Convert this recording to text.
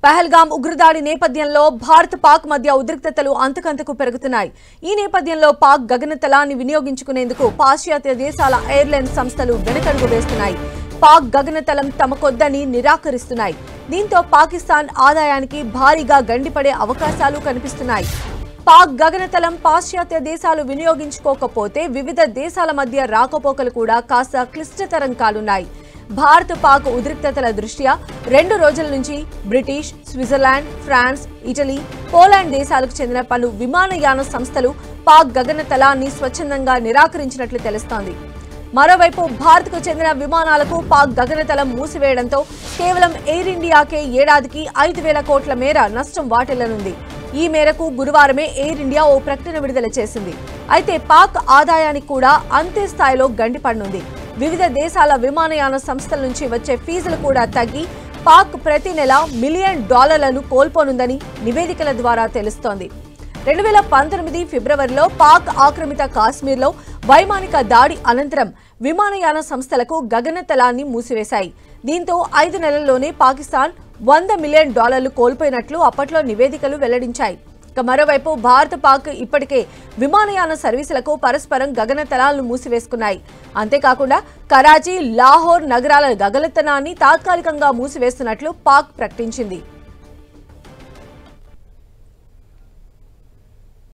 పహల్గామ్ ఉగ్రదాడి నేపథ్యంలో భారత్ పాక్ మధ్య ఉద్రిక్తతలు అంతకంతకు పెరుగుతున్నాయి. ఈ నేపథ్యంలో పాక్ గగనతలాన్ని వినియోగించుకునేందుకు పాశ్చాత్య దేశాల ఎయిర్లైన్ సంస్థలు వెనుకడుగు వేస్తున్నాయి. పాక్ గగనతలం తమకొద్దని నిరాకరిస్తున్నాయి. దీంతో పాకిస్తాన్ ఆదాయానికి భారీగా గండిపడే అవకాశాలు కనిపిస్తున్నాయి. పాక్ గగనతలం పాశ్చాత్య దేశాలు వినియోగించుకోకపోతే వివిధ దేశాల మధ్య రాకపోకలు కూడా కాస్త క్లిష్టతరం కానున్నాయి. భారత్ పాక్ ఉద్రిక్తతల దృష్ట్యా 2 రోజుల నుంచి British, Switzerland, France, Italy, Poland దేశాలకు చెందిన పలు విమానయాన సంస్థలు పాక్ గగనతలాన్ని స్వచ్ఛందంగా నిరాకరించినట్లు తెలుస్తోంది. మరోవైపు భారత్కు చెందిన విమానాలకు పాక్ గగనతలం మూసివేయడంతో కేవలం ఎయిర్ ఇండియాకే ఏడాదికి 5,000 కోట్ల మేర నష్టం వాటిల్లనుంది. ఈ మేరకు గురువారమే ఎయిర్ ఇండియా ఓ ప్రకటన విడుదల చేసింది. అయితే పాక్ ఆదాయానికి కూడా అంతే స్థాయిలో గండిపడనుంది. వివిధ దేశాల విమానయాన సంస్థల నుంచి వచ్చే ఫీజులు కూడా తగ్గి పాక్ ప్రతి నెల $1 మిలియన్ కోల్పోనుందని నివేదికల ద్వారా తెలుస్తోంది. 2019 ఫిబ్రవరిలో పాక్ ఆక్రమిత కాశ్మీర్లో వైమానిక దాడి అనంతరం విమానయాన సంస్థలకు గగనతలాన్ని మూసివేశాయి. దీంతో 5 నెలల్లోనే పాకిస్తాన్ $100 మిలియన్ కోల్పోయినట్లు అప్పట్లో నివేదికలు వెల్లడించాయి. మరోవైపు భారత్ పాక్ ఇప్పటికే విమానయాన సర్వీసులకు పరస్పరం గగనతలాలను మూసివేసుకున్నాయి. అంతేకాకుండా కరాచీ, లాహోర్ నగరాల గగనతలాన్ని తాత్కాలికంగా మూసివేస్తున్నట్లు పాక్ ప్రకటించింది.